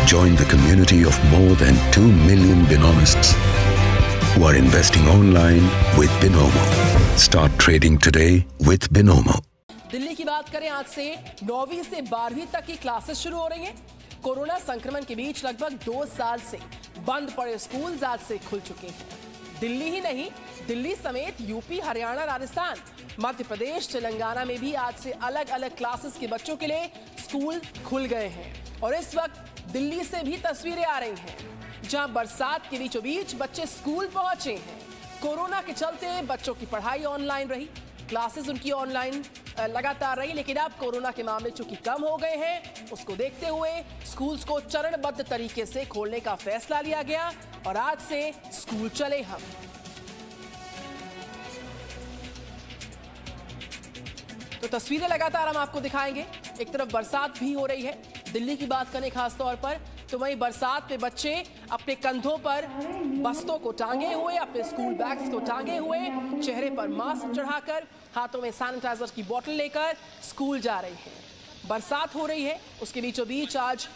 Join the community of more than 2 million Binomists who are investing online with Binomo. Start trading today with Binomo. Delhi की बात करें, आज से 9वीं से 12वीं तक की क्लासेस शुरू हो रही हैं। कोरोना संक्रमण के बीच लगभग 2 साल से बंद पड़े स्कूल आज से खुल चुके हैं। दिल्ली ही नहीं, दिल्ली समेत यूपी, हरियाणा, राजस्थान, मध्य प्रदेश, तेलंगाना में भी आज से अलग अलग क्लासेस के बच्चों के लिए स्कूल खुल गए हैं। और इस वक्त दिल्ली से भी तस्वीरें आ रही हैं जहां बरसात के बीचों बीच बच्चे स्कूल पहुंचे हैं। कोरोना के चलते बच्चों की पढ़ाई ऑनलाइन रही, क्लासेस उनकी ऑनलाइन लगातार रही, लेकिन अब कोरोना के मामले चूंकि कम हो गए हैं, उसको देखते हुए स्कूल्स को चरणबद्ध तरीके से खोलने का फैसला लिया गया और आज से स्कूल चले हम। तो तस्वीरें लगातार हम आपको दिखाएंगे। एक तरफ बरसात भी हो रही है, दिल्ली की बात करें खास तौर पर, तो वहीं बरसात में बच्चे अपने कंधों पर बस्तों को टांगे हुए, अपने स्कूल बैग्स को टांगे हुए, चेहरे पर मास्क चढ़ाकर, हाथों में सैनिटाइजर की बोतल लेकर स्कूल जा रहे हैं। बरसात हो रही है, उसके बीचों बीच आज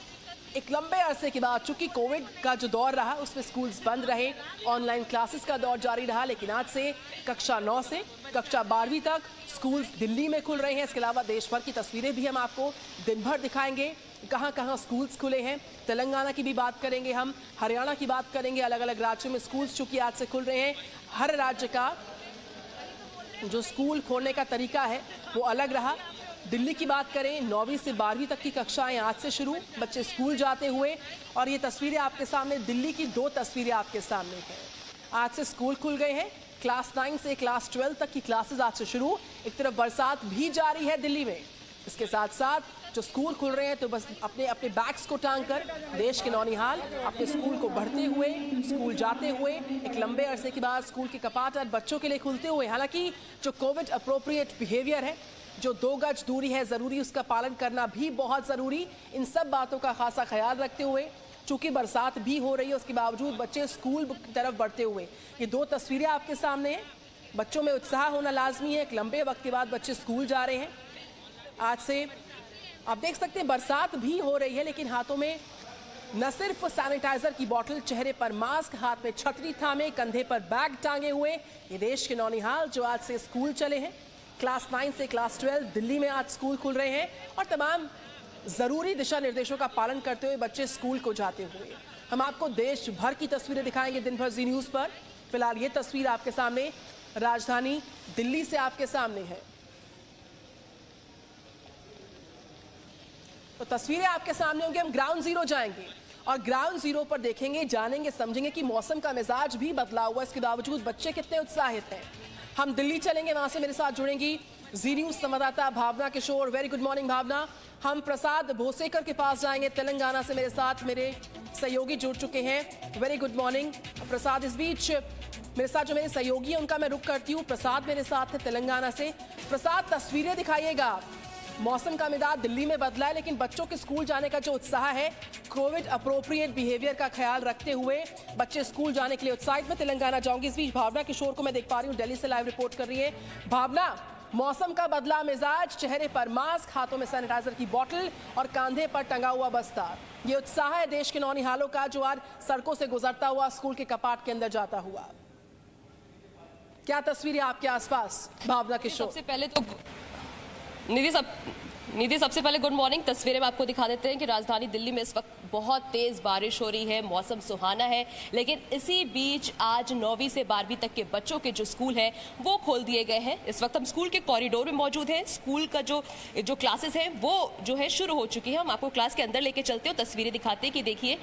एक लंबे अरसे के बाद, चूंकि कोविड का जो दौर रहा उसमें स्कूल्स बंद रहे, ऑनलाइन क्लासेस का दौर जारी रहा, लेकिन आज से कक्षा 9 से कक्षा 12वीं तक स्कूल्स दिल्ली में खुल रहे हैं। इसके अलावा देश भर की तस्वीरें भी हम आपको दिन भर दिखाएंगे, कहां कहां स्कूल्स खुले हैं। तेलंगाना की भी बात करेंगे हम, हरियाणा की बात करेंगे, अलग अलग राज्यों में स्कूल्स चूंकि आज से खुल रहे हैं। हर राज्य का जो स्कूल खोलने का तरीका है वो अलग रहा। दिल्ली की बात करें, 9वीं से 12वीं तक की कक्षाएं आज से शुरू, बच्चे स्कूल जाते हुए, और ये तस्वीरें आपके सामने, दिल्ली की 2 तस्वीरें आपके सामने हैं। आज से स्कूल खुल गए हैं, क्लास 9 से क्लास 12 तक की क्लासेस आज से शुरू। एक तरफ बरसात भी जारी है दिल्ली में, इसके साथ साथ जो स्कूल खुल रहे हैं तो बस अपने अपने बैग्स को टांग कर देश के नौनिहाल अपने स्कूल को बढ़ते हुए, स्कूल जाते हुए, एक लंबे अरसे के बाद स्कूल के कपाट आज बच्चों के लिए खुलते हुए। हालांकि जो कोविड अप्रोप्रिएट बिहेवियर है, जो 2 गज दूरी है ज़रूरी, उसका पालन करना भी बहुत ज़रूरी, इन सब बातों का खासा ख्याल रखते हुए, चूंकि बरसात भी हो रही है उसके बावजूद बच्चे स्कूल की तरफ बढ़ते हुए। ये 2 तस्वीरें आपके सामने हैं। बच्चों में उत्साह होना लाजमी है, एक लंबे वक्त के बाद बच्चे स्कूल जा रहे हैं। आज से आप देख सकते हैं बरसात भी हो रही है, लेकिन हाथों में न सिर्फ सैनिटाइजर की बोतल, चेहरे पर मास्क, हाथ में छतरी थामे, कंधे पर बैग टांगे हुए ये देश के नौनिहाल जो आज से स्कूल चले हैं। क्लास 9 से क्लास 12 दिल्ली में आज स्कूल खुल रहे हैं और तमाम ज़रूरी दिशा निर्देशों का पालन करते हुए बच्चे स्कूल को जाते हुए। हम आपको देश भर की तस्वीरें दिखाएंगे दिन भर जी न्यूज़ पर। फिलहाल ये तस्वीर आपके सामने राजधानी दिल्ली से आपके सामने है। तो तस्वीरें आपके सामने होंगी। हम ग्राउंड जीरो जाएंगे और ग्राउंड जीरो पर देखेंगे, जानेंगे, समझेंगे कि मौसम का मिजाज भी बदला हुआ, इसके बावजूद बच्चे कितने उत्साहित हैं। हम दिल्ली चलेंगे, वहां से मेरे साथ जुड़ेंगी जी न्यूज़ संवाददाता भावना किशोर। वेरी गुड मॉर्निंग भावना। हम प्रसाद भोसेकर के पास जाएंगे, तेलंगाना से मेरे साथ मेरे सहयोगी जुड़ चुके हैं। वेरी गुड मॉर्निंग प्रसाद। इस बीच मेरे साथ जो मेरे सहयोगी हैं उनका मैं रुख करती हूँ। प्रसाद मेरे साथ है तेलंगाना से। प्रसाद, तस्वीरें दिखाइएगा। मौसम का मिजाज दिल्ली में बदला है, लेकिन बच्चों के स्कूल जाने का जो उत्साह है, कोविड अप्रोप्रिएट बिहेवियर का ख्याल रखते हुए बच्चे स्कूल जाने के लिए उत्साहित। में तेलंगाना जाऊंगी। इस बीच भावना किशोर को मैं देख पा रही हूँ, दिल्ली से लाइव रिपोर्ट कर रही है। भावना, मौसम का बदला मिजाज, चेहरे पर मास्क, हाथों में सैनिटाइजर की बोतल और कंधे पर टंगा हुआ बस्ता, ये उत्साह है देश के नौनिहालों का जो आज सड़कों से गुजरता हुआ स्कूल के कपाट के अंदर जाता हुआ। क्या तस्वीरें आपके आसपास भावना किशोर? सबसे पहले तो निधि सबसे पहले गुड मॉर्निंग। तस्वीरें में आपको दिखा देते हैं कि राजधानी दिल्ली में इस वक्त बहुत तेज बारिश हो रही है, मौसम सुहाना है, लेकिन इसी बीच आज 9वीं से 12वीं तक के बच्चों के जो स्कूल हैं वो खोल दिए गए हैं। इस वक्त हम स्कूल के कॉरिडोर में मौजूद हैं। स्कूल का जो क्लासेस हैं वो जो है शुरू हो चुकी है। हम आपको क्लास के अंदर लेके चलते हो, तस्वीरें दिखाते हैं कि देखिए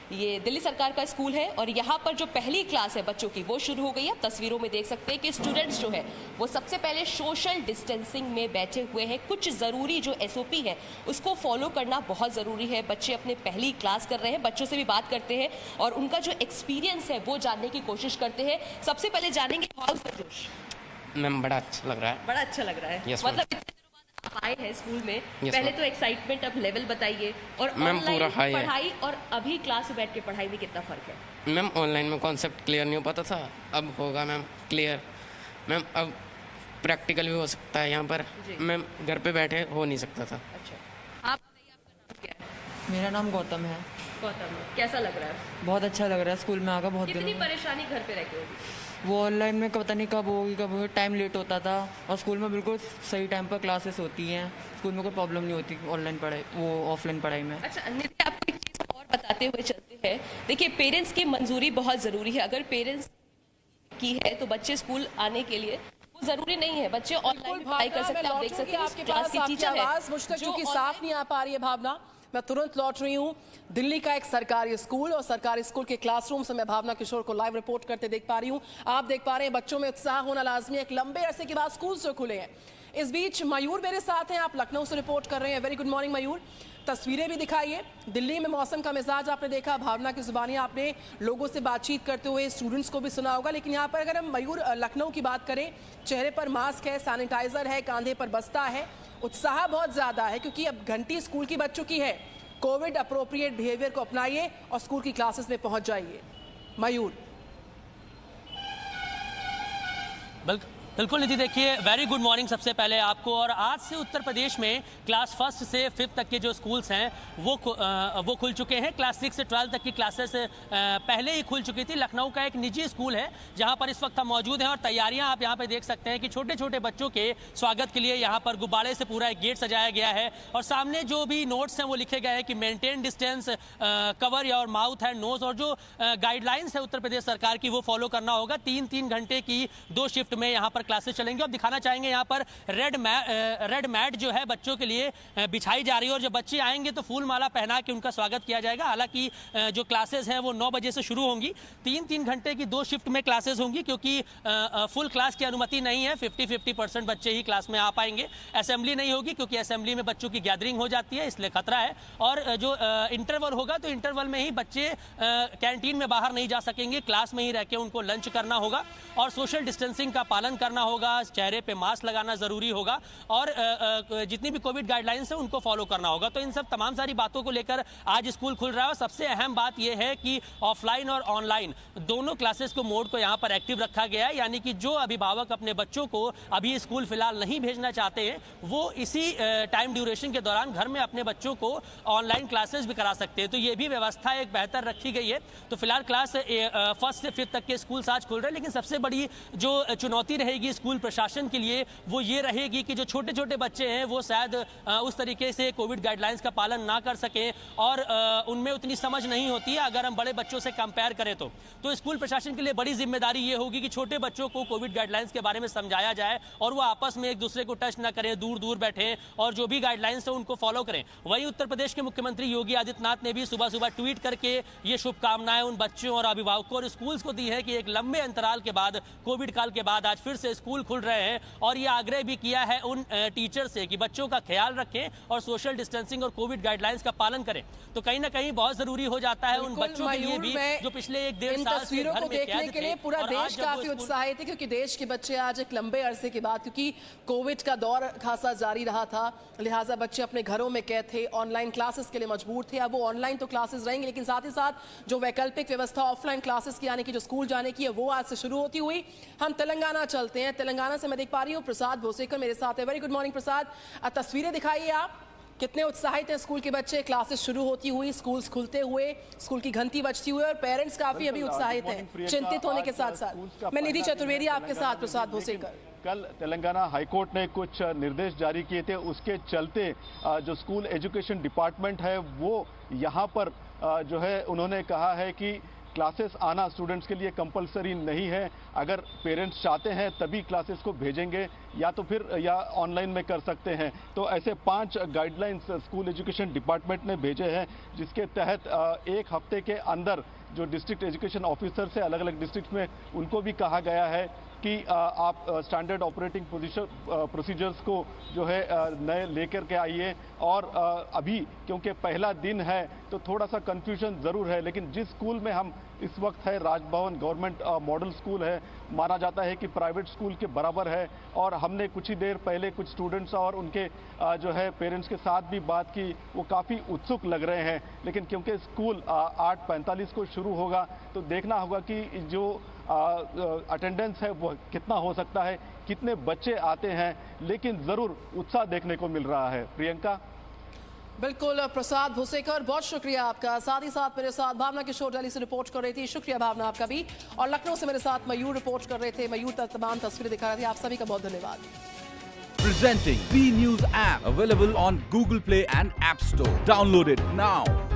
ये दिल्ली सरकार का स्कूल है और यहाँ पर जो पहली क्लास है बच्चों की वो शुरू हो गई है। तस्वीरों में देख सकते हैं कि स्टूडेंट्स जो है वो सबसे पहले सोशल डिस्टेंसिंग में बैठे हुए हैं। कुछ ज़रूरी जो SOP है उसको फॉलो करना बहुत ज़रूरी है। बच्चे अपने पहली क्लास कर रहे हैं, बच्चों से भी बात करते हैं और उनका जो एक्सपीरियंस है वो जानने की कोशिश करते हैं। सबसे पहले जानेंगे हाउस का जोश। मैम बड़ा अच्छा लग रहा है। बड़ा अच्छा लग रहा है। Yes, मतलब आप आए हैं स्कूल में, पहले तो एक्साइटमेंट, अब लेवल बताइए और मैम पूरा हाई है। पढ़ाई और अभी क्लास में बैठ के पढ़ाई में कितना फर्क है? मैम ऑनलाइन में कॉन्सेप्ट क्लियर नहीं हो पाता था, अब होगा मैम क्लियर। मैम अब प्रैक्टिकल भी हो सकता है यहाँ पर, मैम घर पे बैठे हो नहीं सकता था। अच्छा, आप बताइए आपका नाम क्या है? मेरा नाम गौतम है। गौतम कैसा लग रहा है? बहुत अच्छा लग रहा है, स्कूल में आकर बहुत कितनी दिनों में। परेशानी घर पे रह के होगी? वो ऑनलाइन में पता नहीं कब होगी, टाइम लेट होता था, और स्कूल में बिल्कुल सही टाइम पर क्लासेस होती हैं। स्कूल में कोई प्रॉब्लम नहीं होती ऑनलाइन पढ़ाई, वो ऑफलाइन पढ़ाई में। अच्छा, निधि आपको एक चीज़ और बताते हुए चलते हैं। देखिए, पेरेंट्स की मंजूरी बहुत ज़रूरी है। अगर पेरेंट्स की है तो बच्चे स्कूल आने के लिए वो जरूरी नहीं है, बच्चे ऑनलाइन पढ़ाई कर सकते हैं। आप देख सकते हैं आपके क्लास पास की आपकी टीचर आवाज मुझ तक क्योंकि साफ नहीं आ पा रही है भावना, मैं तुरंत लौट रही हूँ। दिल्ली का एक सरकारी स्कूल और सरकारी स्कूल के क्लासरूम से मैं भावना किशोर को लाइव रिपोर्ट करते देख पा रही हूँ। आप देख पा रहे हैं बच्चों में उत्साह होना लाजमी है, एक लंबे अरसे के बाद स्कूल से खुले हैं। इस बीच मयूर मेरे साथ हैं, आप लखनऊ से रिपोर्ट कर रहे हैं। वेरी गुड मॉर्निंग मयूर, तस्वीरें भी दिखाइए। दिल्ली में मौसम का मिजाज आपने देखा, भावना की जुबानी आपने लोगों से बातचीत करते हुए स्टूडेंट्स को भी सुना होगा। लेकिन यहाँ पर अगर हम मयूर लखनऊ की बात करें, चेहरे पर मास्क है, सैनिटाइजर है, कांधे पर बस्ता है, उत्साह बहुत ज्यादा है क्योंकि अब घंटी स्कूल की बच चुकी है। कोविड अप्रोप्रिएट बिहेवियर को अपनाइए और स्कूल की क्लासेस में पहुंच जाइए। मयूर। बिल्कुल निधि, देखिए वेरी गुड मॉर्निंग सबसे पहले आपको। और आज से उत्तर प्रदेश में क्लास 1 से 5 तक के जो स्कूल्स हैं वो खुल चुके हैं। क्लास 6 से 12 तक की क्लासेस पहले ही खुल चुकी थी। लखनऊ का एक निजी स्कूल है जहां पर इस वक्त हम मौजूद हैं और तैयारियां आप यहां पर देख सकते हैं कि छोटे छोटे बच्चों के स्वागत के लिए यहां पर गुब्बारे से पूरा एक गेट सजाया गया है। और सामने जो भी नोट्स हैं वो लिखे गए हैं कि maintain distance, cover your mouth and nose, और जो गाइडलाइंस है उत्तर प्रदेश सरकार की वो फॉलो करना होगा। 3-3 घंटे की 2 शिफ्ट में यहाँ पर क्लासेस चलेंगे। अब दिखाना चाहेंगे यहाँ पर रेड मैट जो है बच्चों के लिए बिछाई जा रही है और जब बच्चे आएंगे तो फूल माला पहना के उनका स्वागत किया जाएगा। हालांकि जो क्लासेस हैं वो 9 बजे से शुरू होंगी। 3-3 घंटे की 2 शिफ्ट में क्लासेस होंगी क्योंकि फुल क्लास की अनुमति नहीं है। 50-50% बच्चे ही क्लास में आ पाएंगे। असेंबली नहीं होगी क्योंकि असेंबली में बच्चों की गैदरिंग हो जाती है, इसलिए खतरा है। और जो इंटरवल होगा तो इंटरवल में ही बच्चे कैंटीन में बाहर नहीं जा सकेंगे, क्लास में ही रह के उनको लंच करना होगा और सोशल डिस्टेंसिंग का पालन करना होगा, चेहरे पे मास्क लगाना जरूरी होगा और जितनी भी कोविड गाइडलाइंस है उनको फॉलो करना होगा। तो इन सब तमाम सारी बातों को लेकर आज स्कूल खुल रहा है। और सबसे अहम बात यह है कि ऑफलाइन और ऑनलाइन दोनों क्लासेस को मोड को यहाँ पर एक्टिव रखा गया है, यानी कि जो अभिभावक अपने बच्चों को अभी स्कूल फिलहाल नहीं भेजना चाहते हैं वो इसी टाइम ड्यूरेशन के दौरान घर में अपने बच्चों को ऑनलाइन क्लासेस भी करा सकते हैं। तो ये भी व्यवस्था एक बेहतर रखी गई है। तो फिलहाल क्लास 1 से 5 तक के स्कूल आज खुल रहे हैं, लेकिन सबसे बड़ी जो चुनौती रहेगी स्कूल प्रशासन के लिए वो ये रहेगी कि जो छोटे छोटे बच्चे हैं वो शायद उस तरीके से कोविड गाइडलाइंस का पालन ना कर सकें और उनमें उतनी समझ नहीं होती है अगर हम बड़े बच्चों से कंपेयर करें तो स्कूल प्रशासन के लिए बड़ी जिम्मेदारी ये होगी कि छोटे बच्चों को कोविड गाइडलाइंस के बारे में समझाया जाए और वो आपस में एक दूसरे को टच ना करें, दूर दूर बैठें और जो भी गाइडलाइंस है उनको फॉलो करें। वहीं उत्तर प्रदेश के मुख्यमंत्री योगी आदित्यनाथ ने भी सुबह सुबह ट्वीट करके ये शुभकामनाएं उन बच्चों और अभिभावकों और स्कूल्स को दी है कि एक लंबे अंतराल के बाद, कोविड काल के बाद आज फिर से स्कूल खुल रहे हैं। और ये आग्रह भी किया है उन टीचर से कि बच्चों का ख्याल रखें और सोशल डिस्टेंसिंग और कोविड गाइडलाइंस का पालन करें। तो कहीं ना कहीं बहुत जरूरी हो जाता है उन बच्चों के लिए भी जो पिछले 1-1.5 साल से घर में देखने के लिए पूरा देश काफी उत्साहित है क्योंकि देश के बच्चे आज एक लंबे अरसे के बाद, क्योंकि कोविड का दौर खासा जारी रहा था, लिहाजा बच्चे अपने घरों में कैद थे, ऑनलाइन क्लासेस के लिए मजबूर थे। अब वो ऑनलाइन तो क्लासेस रहेंगे लेकिन साथ ही साथ जो वैकल्पिक व्यवस्था ऑफलाइन क्लासेस की यानी कि जो स्कूल जाने की है वो आज से शुरू होती हुई। हम तेलंगाना चलते हैं। तेलंगाना से मैं देख पा रही हूँ प्रसाद भोसेकर मेरे साथ है। वेरी गुड मॉर्निंग प्रसाद, तस्वीरें दिखाइए आप, कितने उत्साहित हैं स्कूल के बच्चे, क्लासेस शुरू होती हुई, स्कूल्स खुलते हुए, स्कूल की घंटी बजती हुई और पेरेंट्स काफी अभी उत्साहित हैं, चिंतित होने के साथ साथ। मैं निधि चतुर्वेदी आपके साथ, प्रसाद भोसेकर। कल तेलंगाना हाईकोर्ट ने कुछ निर्देश जारी किए थे, उसके चलते जो स्कूल एजुकेशन डिपार्टमेंट है वो यहाँ पर जो है उन्होंने कहा है कि क्लासेस आना स्टूडेंट्स के लिए कंपलसरी नहीं है। अगर पेरेंट्स चाहते हैं तभी क्लासेस को भेजेंगे या तो फिर या ऑनलाइन में कर सकते हैं। तो ऐसे 5 गाइडलाइंस स्कूल एजुकेशन डिपार्टमेंट ने भेजे हैं जिसके तहत 1 हफ्ते के अंदर जो डिस्ट्रिक्ट एजुकेशन ऑफिसर से अलग अलग डिस्ट्रिक्ट में उनको भी कहा गया है कि आप स्टैंडर्ड ऑपरेटिंग प्रोसीजर्स को जो है नए लेकर के आइए। और अभी क्योंकि पहला दिन है तो थोड़ा सा कंफ्यूजन ज़रूर है, लेकिन जिस स्कूल में हम इस वक्त है राजभवन गवर्नमेंट मॉडल स्कूल है, माना जाता है कि प्राइवेट स्कूल के बराबर है। और हमने कुछ ही देर पहले कुछ स्टूडेंट्स और उनके जो है पेरेंट्स के साथ भी बात की, वो काफ़ी उत्सुक लग रहे हैं। लेकिन क्योंकि स्कूल 8:45 को शुरू होगा तो देखना होगा कि जो अटेंडेंस है वो कितना हो सकता है, कितने बच्चे आते हैं, लेकिन ज़रूर उत्साह देखने को मिल रहा है। प्रियंका। बिल्कुल प्रसाद भुसेकर, बहुत शुक्रिया आपका। साथ ही साथ मेरे साथ भावना किशोर दिल्ली से रिपोर्ट कर रही थी, शुक्रिया भावना आपका भी। और लखनऊ से मेरे साथ मयूर रिपोर्ट कर रहे थे, मयूर तमाम तस्वीरें दिखा रहे थे। आप सभी का बहुत धन्यवाद। Presenting B News app, available on Google Play and App Store. Download it now.